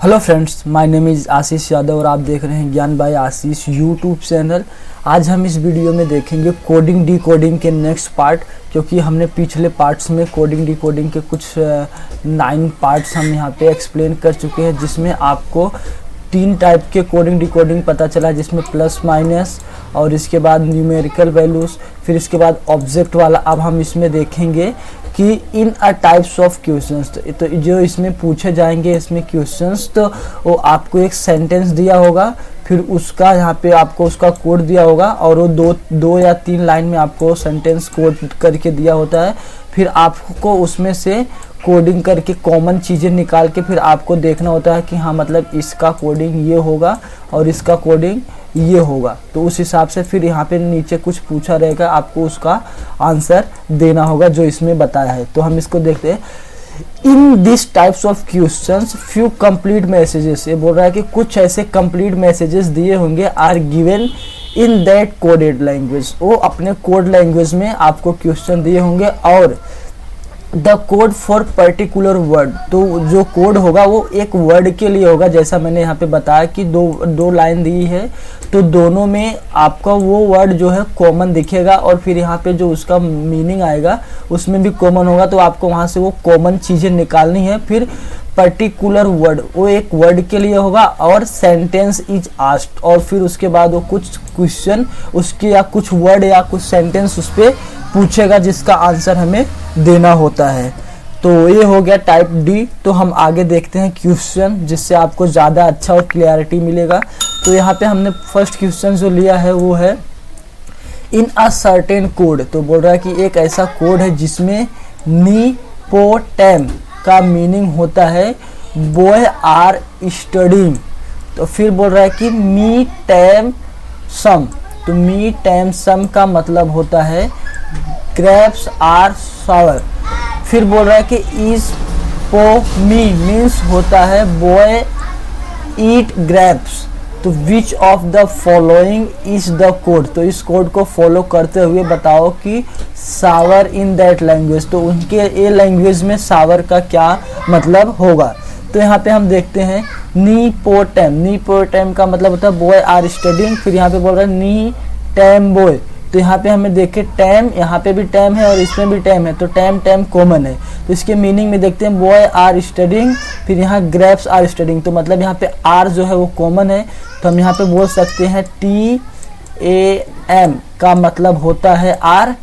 Hello friends, my name is Ashish Yadav और आप देख रहे हैं ज्ञान बाय आशीष यूट्यूब चैनल। आज हम इस वीडियो में देखेंगे कोडिंग डी कोडिंग के नेक्स्ट पार्ट, क्योंकि हमने पिछले पार्ट्स में कोडिंग डी कोडिंग के कुछ 9 पार्ट्स हम यहाँ पे एक्सप्लेन कर चुके हैं, जिसमें आपको 3 टाइप के कोडिंग डी कोडिंग पता चला, जिसमें प्लस माइनस और इसके बाद न्यूमेरिकल वैल्यूज़, फिर इसके बाद ऑब्जेक्ट वाला। अब हम इसमें देखेंगे कि इन अ टाइप्स ऑफ क्वेश्चंस, तो जो इसमें पूछे जाएंगे इसमें क्वेश्चंस, तो वो आपको एक सेंटेंस दिया होगा, फिर उसका यहाँ पे आपको उसका कोड दिया होगा और वो दो या 3 लाइन में आपको सेंटेंस कोड करके दिया होता है। फिर आपको उसमें से कोडिंग करके कॉमन चीज़ें निकाल के फिर आपको देखना होता है कि हाँ मतलब इसका कोडिंग ये होगा और इसका कोडिंग ये होगा। तो उस हिसाब से फिर यहाँ पे नीचे कुछ पूछा रहेगा, आपको उसका आंसर देना होगा जो इसमें बताया है। तो हम इसको देखते हैं। In this types of questions few complete messages, ये बोल रहा है कि कुछ ऐसे कंप्लीट मैसेजेस दिए होंगे are given in that coded language, वो अपने कोड लैंग्वेज में आपको क्वेश्चन दिए होंगे और the code for particular word, तो जो कोड होगा वो एक वर्ड के लिए होगा। जैसा मैंने यहाँ पे बताया कि दो लाइन दी है, तो दोनों में आपका वो वर्ड जो है कॉमन दिखेगा और फिर यहाँ पे जो उसका मीनिंग आएगा उसमें भी कॉमन होगा। तो आपको वहाँ से वो कॉमन चीज़ें निकालनी है। फिर पर्टिकुलर वर्ड वो एक वर्ड के लिए होगा और सेंटेंस इज आस्क्ड, और फिर उसके बाद वो कुछ क्वेश्चन उसके या कुछ वर्ड या कुछ सेंटेंस उस पर पूछेगा जिसका आंसर हमें देना होता है। तो ये हो गया टाइप डी। तो हम आगे देखते हैं क्वेश्चन, जिससे आपको ज़्यादा अच्छा और क्लियरिटी मिलेगा। तो यहाँ पे हमने फर्स्ट क्वेश्चन जो लिया है वो है इन अ सर्टेन कोड, तो बोल रहा है कि एक ऐसा कोड है जिसमें नीपोटेम का मीनिंग होता है बॉय आर स्टडीइंग। तो फिर बोल रहा है कि मी टैम सम, तो मी टैम सम का मतलब होता है ग्रेप्स आर सावर। फिर बोल रहा है कि इज पो मी मीन्स होता है बॉय ईट ग्रेप्स। तो which of the following is the code, तो इस कोड को फॉलो करते हुए बताओ कि सावर इन दैट लैंग्वेज, तो उनके ये लैंग्वेज में सावर का क्या मतलब होगा। तो यहाँ पे हम देखते हैं नीपोटेम, नीपोटेम का मतलब होता है बॉय आर स्टडीइंग। फिर यहाँ पे बोल रहा है नी टैम बॉय, तो यहाँ पे हमें देखे टैम, यहाँ पे भी टैम है और इसमें भी टैम है, तो टैम टैम कॉमन है। तो इसके मीनिंग में देखते हैं बॉय आर स्टडीइंग, फिर यहाँ ग्रेप्स आर स्टडीइंग, तो मतलब यहाँ पे आर जो है वो कॉमन है। तो हम यहाँ पे बोल सकते हैं TAM का मतलब होता है आर।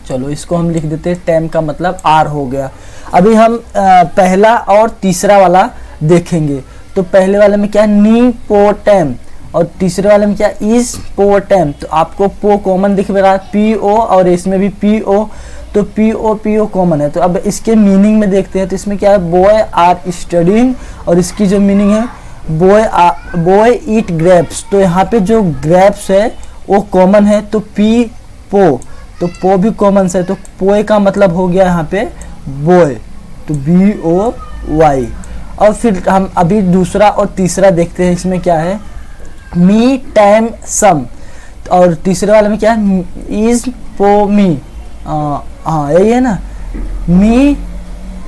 चलो इसको हम लिख देते हैं, टैम का मतलब आर हो गया। अभी हम पहला और तीसरा वाला देखेंगे। तो पहले वाले में क्या नीपोटेम और तीसरे वाले में क्या इज पोटेम। तो आपको पो कॉमन दिख रहा है, PO, और इसमें भी PO, तो PO कॉमन है। तो अब इसके मीनिंग में देखते हैं। तो इसमें क्या है बॉय आर स्टडीइंग, और इसकी जो मीनिंग है बॉय ईट ग्रेप्स, तो यहाँ पे जो ग्रेप्स है वो कॉमन है, तो पो, तो पो भी कॉमन है, तो पोए का मतलब हो गया यहाँ पे बॉय, तो BOY। और फिर हम अभी दूसरा और तीसरा देखते हैं। इसमें क्या है मी टैम सम, और तीसरे वाले में क्या है इज पो मी, हाँ यही है ना, मी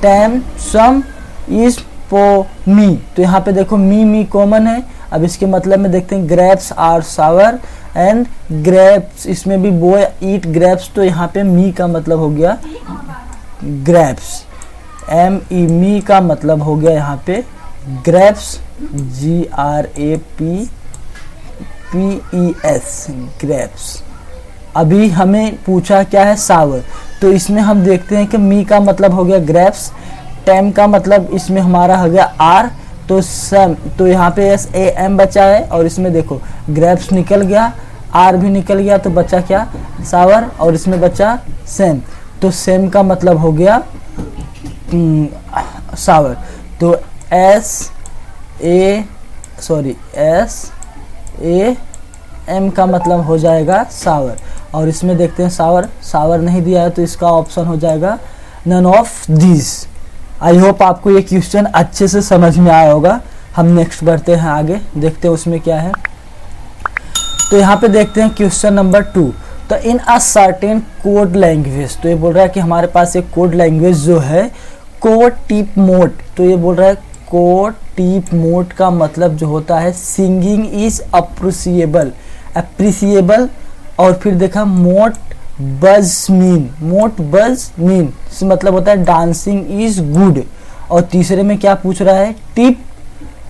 टैम सम इज पो मी। तो यहाँ पे देखो मी कॉमन है। अब इसके मतलब में देखते हैं grapes are sour and grapes, इसमें भी बॉय ईट ग्रेप्स, तो यहाँ पे मी का मतलब हो गया ग्रेप्स, ME मी का मतलब हो गया यहाँ पे ग्रेप्स, GRAPS ग्रेप्स। अभी हमें पूछा क्या है सावर, तो इसमें हम देखते हैं कि मी का मतलब हो गया ग्रेप्स, टैम का मतलब इसमें हमारा हो गया आर, तो सम, तो यहाँ पे SAM बचा है, और इसमें देखो ग्रेप्स निकल गया, आर भी निकल गया, तो बचा क्या सावर, और इसमें बचा सेम, तो सेम का मतलब हो गया सावर। तो SAM का मतलब हो जाएगा सावर, और इसमें देखते हैं सावर नहीं दिया है, तो इसका ऑप्शन हो जाएगा none of this. I hope आपको ये क्वेश्चन अच्छे से समझ में आया होगा। हम नेक्स्ट बढ़ते हैं आगे, देखते हैं उसमें क्या है। तो यहाँ पे देखते हैं क्वेश्चन नंबर 2। तो इन अ सर्टेन कोड लैंग्वेज, तो ये बोल रहा है कि हमारे पास एक कोड लैंग्वेज जो है कोड टिप मोड, तो ये बोल रहा है को टीप मोट का मतलब जो होता है सिंगिंग इज अप्रिसिएबल, अप्रिसिएबल। और फिर देखा मोट बज मीन, मोट बज मीन मतलब होता है डांसिंग इज गुड। और तीसरे में क्या पूछ रहा है, tip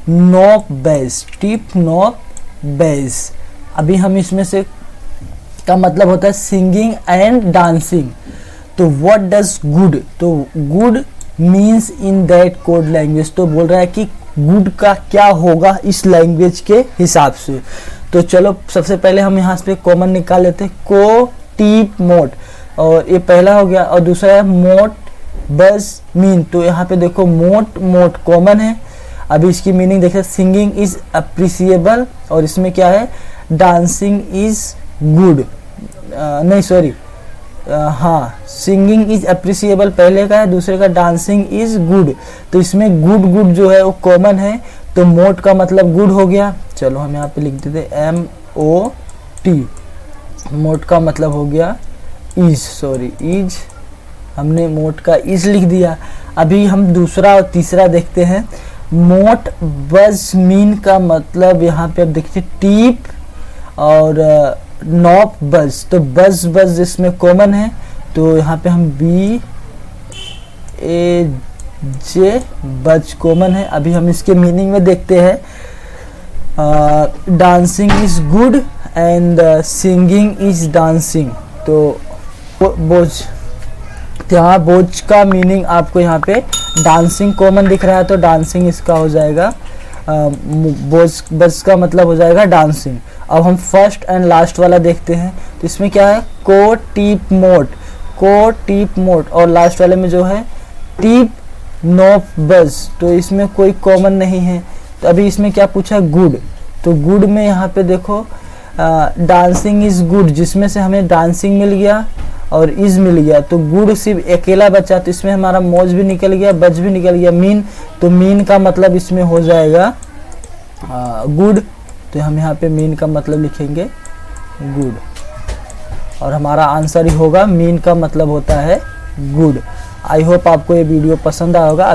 knob base, tip knob base. अभी हम इसमें से का मतलब होता है सिंगिंग एंड डांसिंग। तो व्हाट डज गुड, तो good means in that code language. तो बोल रहा है कि गुड का क्या होगा इस लैंग्वेज के हिसाब से। तो चलो सबसे पहले हम यहाँ पे कॉमन निकाल लेते हैं, को टीप मोट, और ये पहला हो गया। और दूसरा है मोट बज मीन। तो यहाँ पे देखो मोट मोट कॉमन है। अभी इसकी मीनिंग देखते, सिंगिंग इज अप्रिसिएबल, और इसमें क्या है डांसिंग इज गुड, नहीं सॉरी, हाँ सिंगिंग इज अप्रिसिएबल पहले का है, दूसरे का डांसिंग इज गुड। तो इसमें गुड गुड जो है वो कॉमन है, तो मोट का मतलब गुड हो गया। चलो हम यहाँ पे लिख देते MOT, मोट का मतलब हो गया इज, सॉरी इज, हमने मोट का इज लिख दिया। अभी हम दूसरा और तीसरा देखते हैं। मोट बज मीन का मतलब यहाँ पे अब देखिए टीप और नॉप बज। तो बज बज इसमें कॉमन है, तो यहाँ पे हम BAJ बज कॉमन है। अभी हम इसके मीनिंग में देखते हैं, dancing is good and singing is dancing. तो बोझ, यहाँ बोझ का मीनिंग आपको यहाँ पे डांसिंग कॉमन दिख रहा है, तो डांसिंग इसका हो जाएगा, बोझ बज का मतलब हो जाएगा डांसिंग। अब हम फर्स्ट एंड लास्ट वाला देखते हैं। तो इसमें क्या है, को टीप मोट, को टीप मोट, और लास्ट वाले में जो है टीप नॉप बज। तो इसमें कोई कॉमन नहीं है। तो अभी इसमें क्या पूछा, गुड। तो गुड में यहाँ पे देखो डांसिंग इज गुड, जिसमें से हमें डांसिंग मिल गया और इज मिल गया, तो गुड सिर्फ अकेला बचा। तो इसमें हमारा मौज भी निकल गया, बज भी निकल गया, मीन। तो मीन का मतलब इसमें हो जाएगा गुड। तो हम यहाँ पे मीन का मतलब लिखेंगे गुड, और हमारा आंसर ही होगा मीन का मतलब होता है गुड। आई होप आपको ये वीडियो पसंद आया होगा।